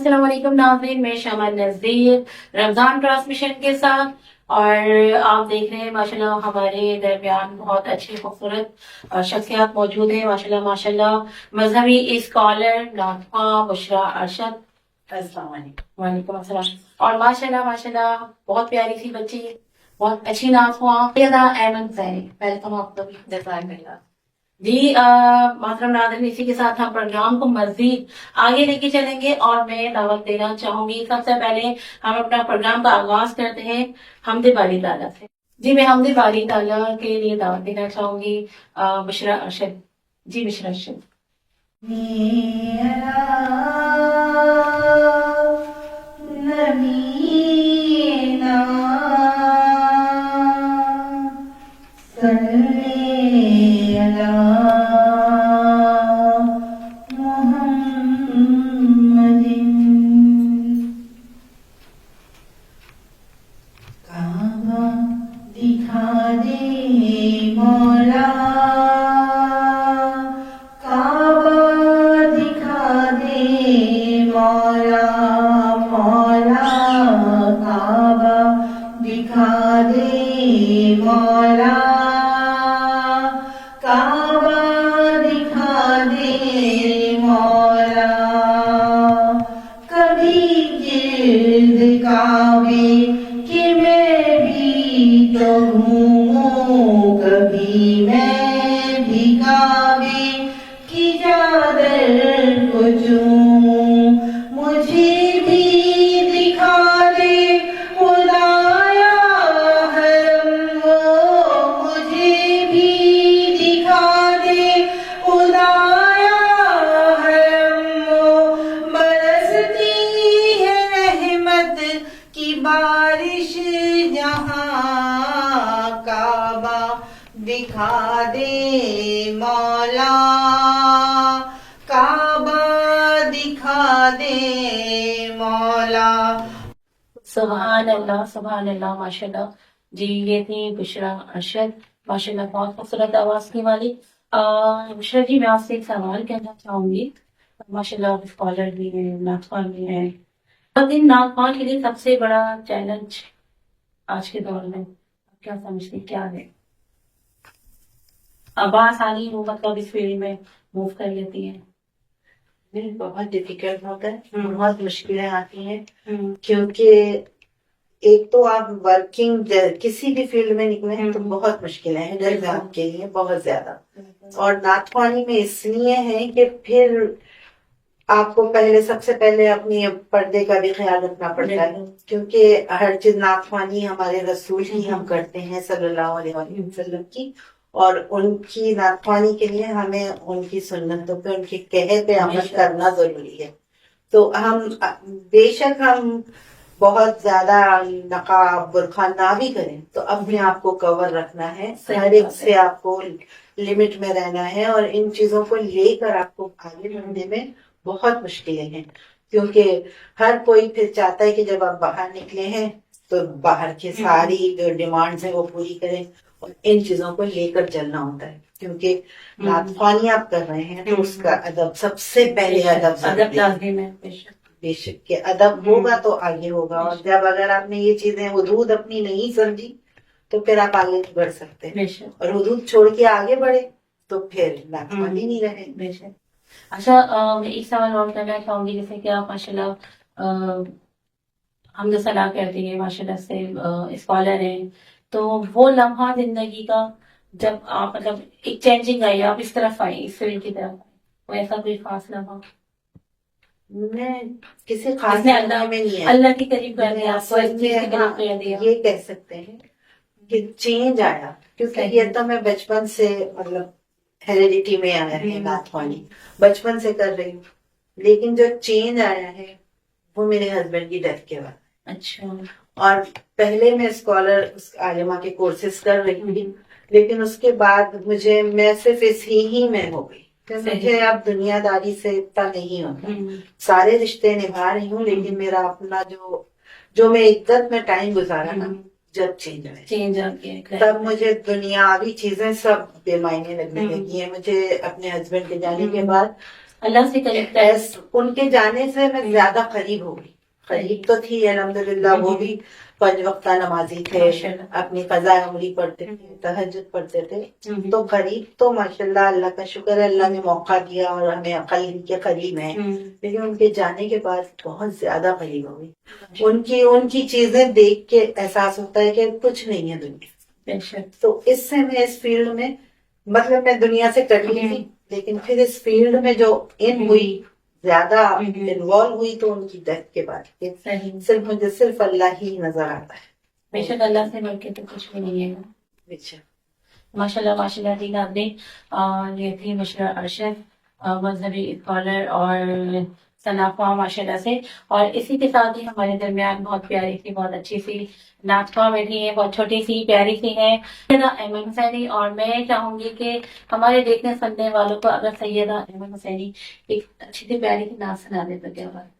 अस्सलाम वालेकुम नाज़रीन, मैं शमा नज़ीर रमज़ान ट्रांसमिशन के साथ। और आप देख रहे हैं माशाल्लाह हमारे दरमियान बहुत अच्छी खूबसूरत शख्सियत मौजूद है। माशाल्लाह माशाल्लाह मजहबी स्कॉलर नातखा बुशरा अरशद। अस्सलाम वालेकुम। वालेकुम अस्सलाम। और माशाल्लाह माशाल्लाह बहुत प्यारी सी बच्ची, बहुत अच्छी नातखा एमन ज़ैनी। वेलकम आपका भी। जज़ाकल्लाह। जी मोहतरम नाज़रीन, इसी के साथ हम प्रोग्राम को मज़ीद आगे लेके चलेंगे और मैं दावत देना चाहूंगी। सबसे पहले हम अपना प्रोग्राम का आगाज करते हैं हमदे बारी ताला से। जी मैं हमदे बारी ताला के लिए दावत देना चाहूंगी बुशरा अरशद। जी बुशरा अरशद। सुभान अल्लाह माशाल्लाह। जी ये थी बुशरा अरशद, माशाल्लाह बहुत खूबसूरत आवाज की वाली। बुशरा जी मैं आपसे एक सवाल करना चाहूंगी। माशाल्लाह आप स्कॉलर भी हैं, नाखवान भी हैं। अब इन नाखवान के लिए सबसे बड़ा चैलेंज आज के दौर में आप क्या समझते हैं, क्या है? अब आसानी हो मतलब इस फील्ड में मूव कर लेती हैं? नहीं, बहुत डिफिकल्ट होता है, बहुत मुश्किलें आती हैं हम्म, क्योंकि एक तो आप वर्किंग किसी भी फील्ड में निकले हैं तो बहुत मुश्किलें हैं घर आपके लिए, बहुत ज्यादा। और नाथवानी में इसलिए है कि फिर आपको सबसे पहले अपनी पर्दे का भी ख्याल रखना पड़ता है क्योंकि हर चीज नाथवानी हमारे रसूल की हम करते हैं सल्लल्लाहु अलैहि वसल्लम की, और उनकी नाथवानी के लिए हमें उनकी सुन्नतों पे, उनके कहे पे अमल करना जरूरी है। तो हम बेशक हम बहुत ज्यादा नकाब बुरखा ना भी करें तो अपने आप को कवर रखना है, हर एक से आपको लिमिट में रहना है। और इन चीजों को लेकर आपको आगे बढ़ने में बहुत मुश्किलें हैं क्योंकि हर कोई फिर चाहता है कि जब आप बाहर निकले हैं तो बाहर की सारी जो डिमांड्स है वो पूरी करें, और इन चीजों को लेकर चलना होता है क्योंकि नातफानी आप कर रहे हैं तो उसका अदब सबसे पहले अदब लाज़िम है। बेशक के अदब होगा तो आगे होगा। और जब अगर आपने ये चीजें हुदूद अपनी नहीं समझी तो फिर आप आगे नहीं बढ़ सकते, और हुदूद छोड़ के आगे बढ़े तो फिर नातफानी नहीं रहे। बेशक। अच्छा मैं एक सवाल और करना चाहूंगी, जैसे कि आप माशाल्लाह हमद सलाह करती है, माशाल्लाह से स्कॉलर हैं, तो वो लम्हा जिंदगी का जब आप मतलब एक चेंजिंग आई, आप इस तरफ आई, इस फील्ड की तरफ आई, वो ऐसा कोई खास लम्हा मैं किसी खास जिसने लम्हे में नहीं है, अल्लाह के करीब कर दिया आपको, इस चीज के करीब कर दिया? ये कह सकते हैं कि चेंज आया क्योंकि ये तो मैं बचपन से मतलब हेरिडिटी में आया है नाथवानी, बचपन से कर रही हूँ। लेकिन जो चेंज आया है वो मेरे हस्बैंड की डेथ के बाद। अच्छा। और पहले मैं स्कॉलर आलिमा के कोर्सेज कर रही थी, लेकिन उसके बाद मैं सिर्फ इसी ही में हो गई। मुझे अब दुनियादारी से इतना नहीं होता, सारे रिश्ते निभा रही हूँ लेकिन मेरा अपना जो मैं इज्जत में टाइम गुजारा ना, जब चेंज आ गया तब मुझे दुनियावी चीजें सब बेमायने लगने लगी है। मुझे अपने हस्बैंड के जाने के बाद اللہ سے قریب تر. ان کے جانے سے میں زیادہ قریب ہو گئی. قریب تو تھی الحمدللہ، وہ بھی 5 وقتہ نمازی تھے، اپنی قضاء عمری پڑھتے تھے، تہجد پڑھتے تھے. تو قریب تو ماشاءاللہ اللہ کا شکر ہے، اللہ نے موقع دیا اور ہمیں عقل ان کے قریب ہیں. لیکن ان کے جانے کے بعد بہت زیادہ قریب ہو گئی. ان کی چیزیں دیکھ کے احساس ہوتا ہے کہ کچھ نہیں ہے دنیا. تو اس سے میں اس فیلڈ میں، مطلب میں دنیا سے کٹی تھی، لیکن پھر اس فیلڈ میں جو ان ہوئی، زیادہ انوالو ہوئی، تو ان کی ڈیتھ کے بعد صرف مجھے صرف اللہ ہی نظر آتا ہے. بے شک اللہ سے بڑھ کے تو کچھ بھی نہیں ہے. ماشاء اللہ ماشاء اللہ ٹھیک آپ نے. یہ تھی مشرا ارشد، مذہبی اسکالر اور صنافہ ماشاء اللہ سے. اور اسی کے ساتھ ہی ہمارے درمیان بہت پیاری سی، بہت اچھی سی ناطقہ بیٹھی ہیں، بہت چھوٹی سی پیاری سی ہیں، سیدہ ایمن حسینی. اور میں چاہوں گی کہ ہمارے دیکھنے سننے والوں کو اگر سیدہ ایمن حسینی ایک اچھی سی پیاری سی نعت سنا دے تو کیا بات.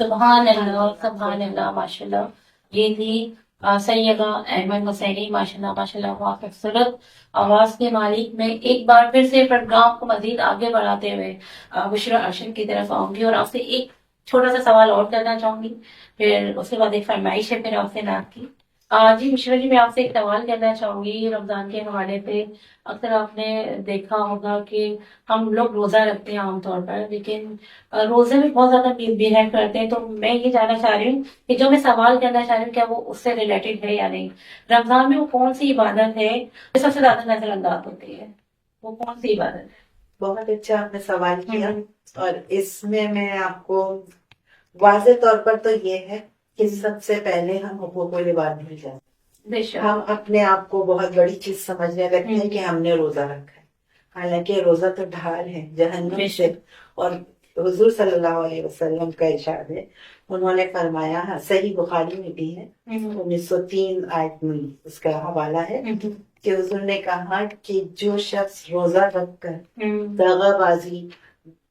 सुभान अल्लाह माशाल्लाह। ये थी सैयदा अहमद हुसैनी माशाल्लाह माशाल्लाह, बहुत खूबसूरत आवाज के मालिक। में एक बार फिर से प्रोग्राम को मजीद आगे बढ़ाते हुए बुशरा अरशद की तरफ आऊंगी और आपसे एक छोटा सा सवाल और करना चाहूंगी, फिर उसके बाद एक फरमाइश है फिर आपसे नात की। जी बुशरा जी, मैं आपसे एक सवाल करना चाहूंगी रमजान के हवाले पे। अक्सर आपने देखा होगा कि हम लोग रोजा रखते हैं आमतौर पर, लेकिन रोजे में बहुत ज्यादा बिहेव करते हैं। तो मैं ये जानना चाह रही हूँ कि जो मैं सवाल करना चाह रही हूँ, क्या वो उससे रिलेटेड है या नहीं। रमजान में वो कौन सी इबादत है जो सबसे ज्यादा नजरअंदाज होती है, वो कौन सी इबादत है? बहुत अच्छा आपने सवाल किया, और इसमें मैं आपको वाज़े तौर पर तो ये है कि सबसे पहले हम हुकूकुल इबाद भूल जाते हैं। बेशक। हम अपने आप को बहुत बड़ी चीज समझने लगते हैं कि हमने रोजा रखा है, हालांकि रोजा तो ढाल है जहन्नम से। और हुजूर सल्लल्लाहु अलैहि वसल्लम का इरशाद है, उन्होंने फरमाया, सही बुखारी में भी है, 1903 आयत में उसका हवाला है कि हुजूर ने कहा कि जो शख्स रोजा रखकर दगाबाजी,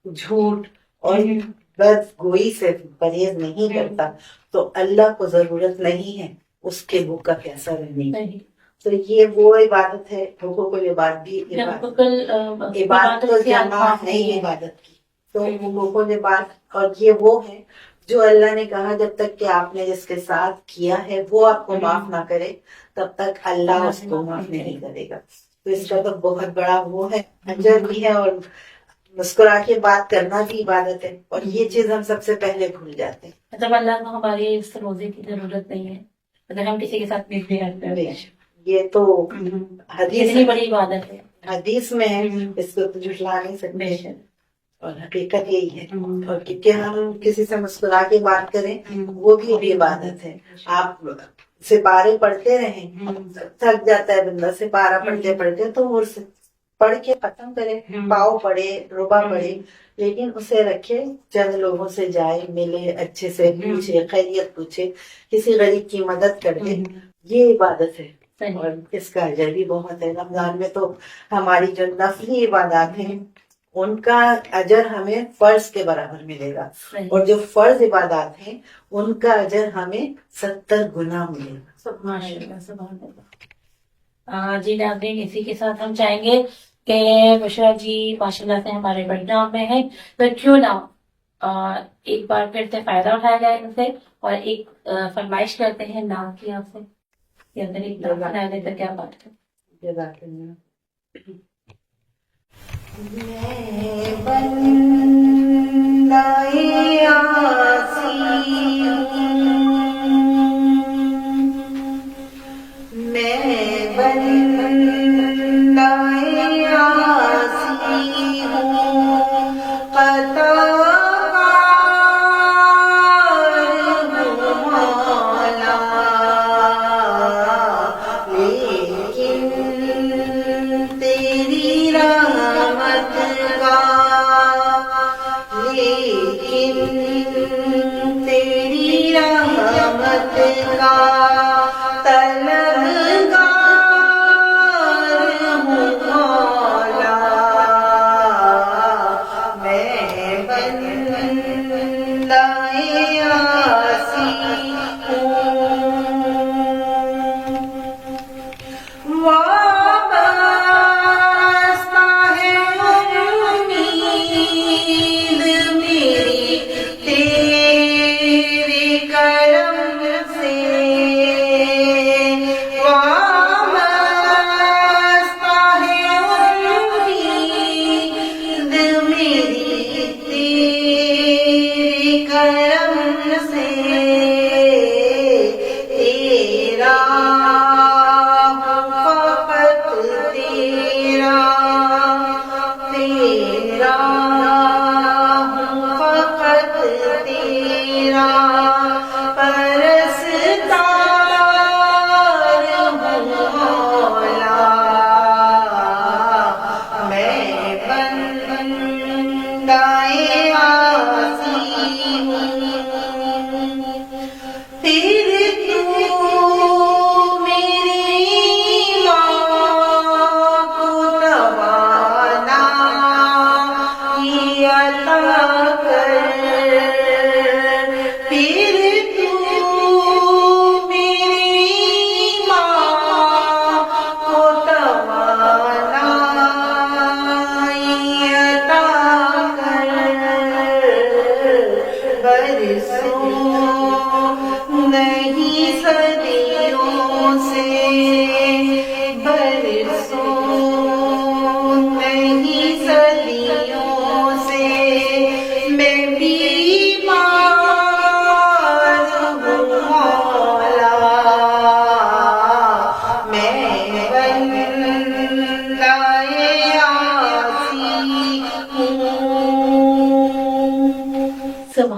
झूठ और बदगोई से परहेज नहीं करता तो अल्लाह को जरूरत नहीं है उसके भूख का प्यासा रहने की। तो ये वो इबादत है, हुकूकुल इबाद भी इबादत तो जमा है इबादत की। तो हुकूकुल इबाद, और ये वो है जो अल्लाह ने कहा जब तक कि आपने जिसके साथ किया है वो आपको माफ ना करे तब तक अल्लाह उसको माफ नहीं करेगा। तो इसका तो बहुत बड़ा वो है, अजर भी है, और मुस्कुरा के बात करना भी इबादत है, और ये चीज हम सबसे पहले भूल जाते हैं। मतलब अल्लाह को हमारे इस रोजे की जरूरत नहीं है, मतलब हम किसी के साथ मिसबिहेव करते हैं, ये तो हदीस इतनी बड़ी इबादत है, हदीस में है, इसको तो झुठला नहीं सकते, और हकीकत यही है। और क्योंकि हम किसी से मुस्कुरा के बात करें वो भी एक इबादत है। आप सिपारे पढ़ते रहें, थक जाता है बंदा, सिपारा पढ़ते पढ़ते तो वो पढ़ के खत्म करे, पाव पढ़े, रुबा पढ़े, लेकिन उसे रखे, चंद लोगों से जाए, मिले, अच्छे से पूछे, खैरियत पूछे, किसी गरीब की मदद कर दे, ये इबादत है, और इसका अजर भी बहुत है। रमजान में तो हमारी जो नफली इबादत हैं उनका अजर हमें फर्ज के बराबर मिलेगा, और जो फर्ज इबादत हैं उनका अजर हमें 70 गुना मिलेगा। माशाल्लाह, सुभान अल्लाह। जी नाज़रीन, इसी के साथ हम चाहेंगे कि बुशरा जी माशाल्लाह से हमारे प्रोग्राम में है, तो क्यों ना एक बार फिर से फायदा उठाया जाए इनसे, और एक फरमाइश करते हैं नाम की आपसे, कि अगर एक नाम सुना दे तो क्या बात है। मैं बंदाए आसी हूँ, मैं बंदाए आसी हूँ,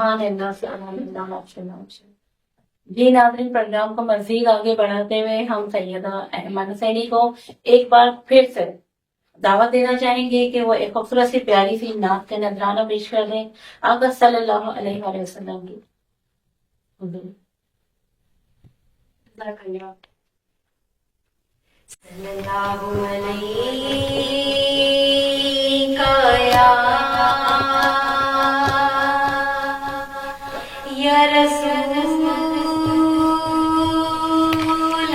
सुभान अल्लाह सुभान अल्लाह माशाअल्लाह माशाअल्लाह। जी नाज़रीन, प्रोग्राम को मज़ीद आगे बढ़ाते हुए हम सैयदा अहमद हुसैनी को एक बार फिर से दावत देना चाहेंगे कि वो एक खूबसूरत सी प्यारी सी नात का नजराना पेश कर दें आका सल्लल्लाहु अलैहि वसल्लम की। सल्लल्लाहु अलैका या रसूल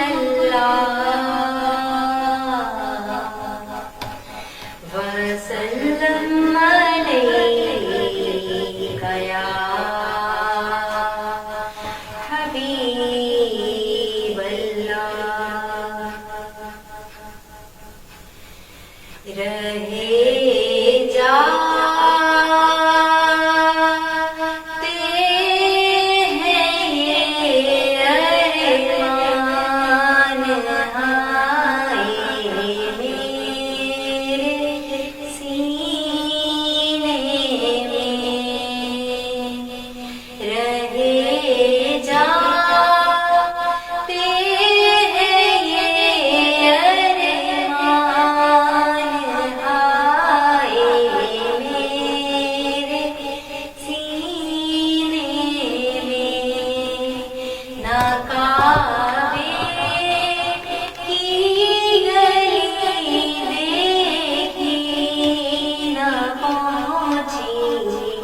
अल्लाह वसल्लम अलैका या हबीब अल्लाह। रहे जाते हैं ये अरमान आए मेरे सीने में। रहे जाते हैं ये अरमान आए मेरे सीने में। ना काबे की गली देखी, ना पहुंची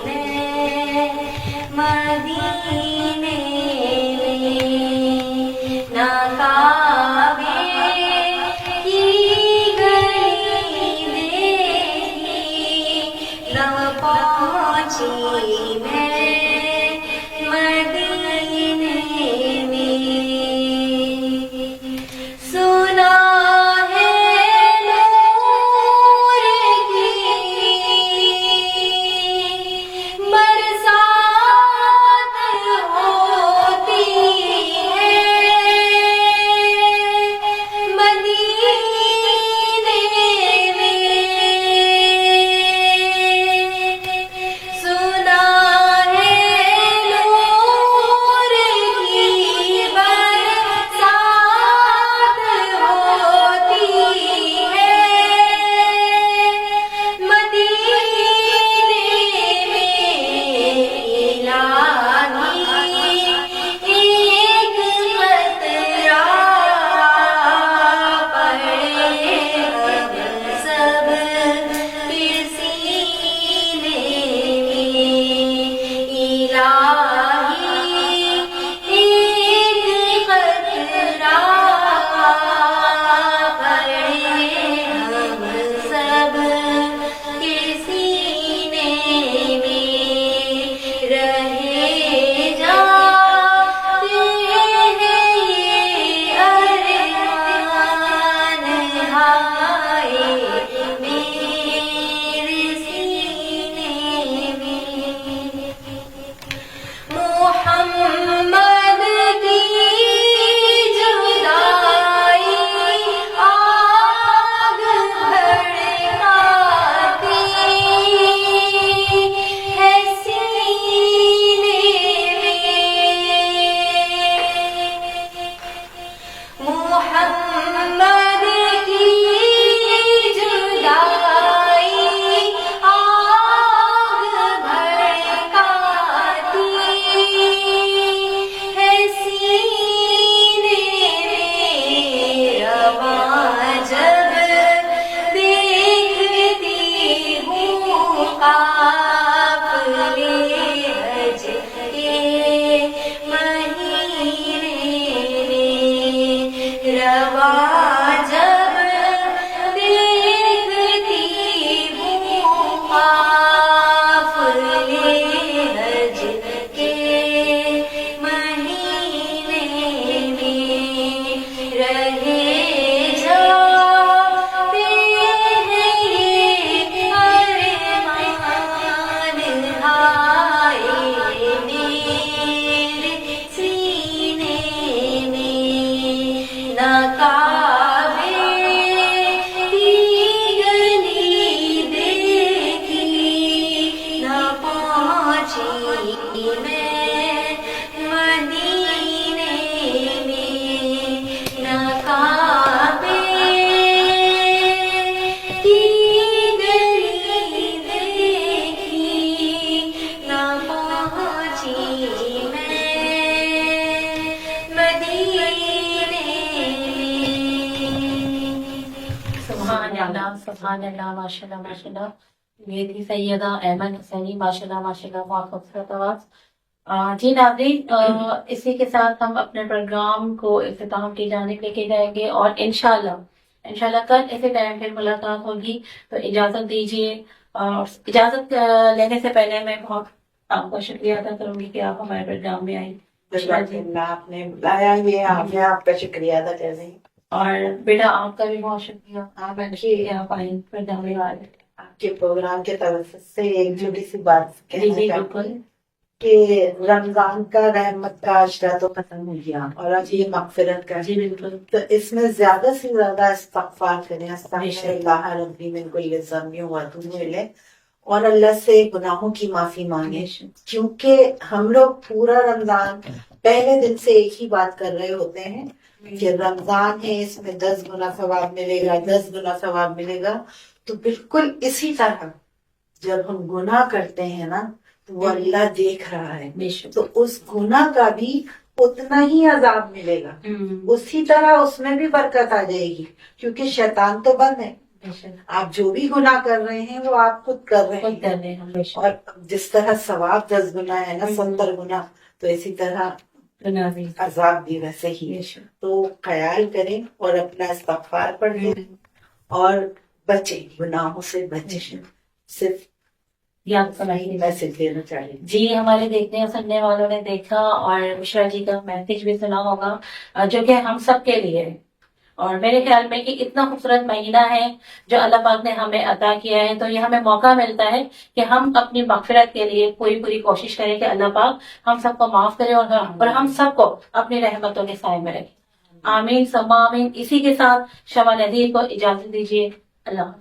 मैं मदीने में। ना काबे की गली देखी, ना पहुंची मैं मदीने में। सुना है नूर की बरसात होती है मदीने में। सुना है नूर की बरसात होती है मदीने में। इलाही एक कतरा पड़े हम सब के सीने में। इलाही एक कतरा पड़े हम सब के सीने में। रहे जाते हैं ये अरमान आए मेरे सीने में। मोहम्मद की जुदाई आग भड़काती है सीने में। मोहम्मद की जुदाई आग भड़काती है सीने में। रवां जब देखती हूँ काफ़िले हज के महीने में। रवां जब देखती हूँ काफ़िले हज के महीने में। रहे जाते हैं ये अरमान आए मेरे सीने में। ना काबे की गली देखी, ना पहुंची अल्लाह सुभान अल्लाह माशाल्लाह माशाल्लाह। ये थी सैयदा ऐमन हुसैनी माशाल्लाह माशाल्लाह, बहुत खूबसूरत आवाज। जी नाज़रीन, इसी के साथ हम अपने प्रोग्राम को इख्तिताम की जानिब लेके जाएंगे और इंशाल्लाह कल इसी टाइम फिर मुलाकात होगी। तो इजाजत दीजिए, और इजाजत लेने से पहले मैं बहुत आपका शुक्रिया अदा करूंगी कि आप हमारे प्रोग्राम में आई। आपने बुलाया, ये मैं आपका शुक्रिया अदा कर रही हूँ। और बेटा आपका भी बहुत शुक्रिया, आप आई प्रोग्राम में आ रहे। आपके प्रोग्राम के तवज्जुह से एक छोटी सी बात जी कहना जी चाहूंगी बिल्कुल। कि रमजान का रहमत का अशरा तो खत्म हो गया और अब ये मगफिरत का, जी बिल्कुल। तो इसमें ज्यादा से ज्यादा इस्तगफार करें, अस्तगफिरुल्लाह रब्बी मिन कुल्ली ज़ंबि व अतूबु इलैह, और अल्लाह से गुनाहों की माफी मांगे। क्योंकि हम लोग पूरा रमजान पहले दिन से एक ही बात कर रहे होते हैं कि रमजान है, इसमें 10 गुना सवाब मिलेगा, 10 गुना सवाब मिलेगा। तो बिल्कुल इसी तरह जब हम गुनाह करते हैं ना, तो वो अल्लाह देख रहा है, बेशक। तो उस गुनाह का भी उतना ही अजाब मिलेगा, उसी तरह उसमें भी बरकत आ जाएगी, क्योंकि शैतान तो बंद है। बेशक आप जो भी गुनाह कर रहे हैं वो आप खुद कर रहे खुद हैं, कर रहे हैं। बेशक और जिस तरह सवाब 10 गुना है ना, 70 गुना, तो इसी तरह गुनाह भी। अजाब भी वैसे ही है। बेशक। तो ख्याल करें और अपना इस्तगफार पढ़ें और बचें, गुनाहों से बचें। सिर्फ याद कराइए। मैसेज देना चाहिए। जी, हमारे देखने और सुनने वालों ने देखा और मिश्रा जी का मैसेज भी सुना होगा, जो कि हम सब के लिए है। और मेरे ख्याल में कि इतना खूबसूरत महीना है जो अल्लाह पाक ने हमें अता किया है, तो ये हमें मौका मिलता है कि हम अपनी मगफिरत के लिए पूरी कोशिश करें कि अल्लाह पाक हम सबको माफ करे और हम सबको अपनी रहमतों के साए में रखे। आमीन सम्मा आमीन। इसी के साथ शमा नज़ीर को इजाजत दीजिए। अल्लाह।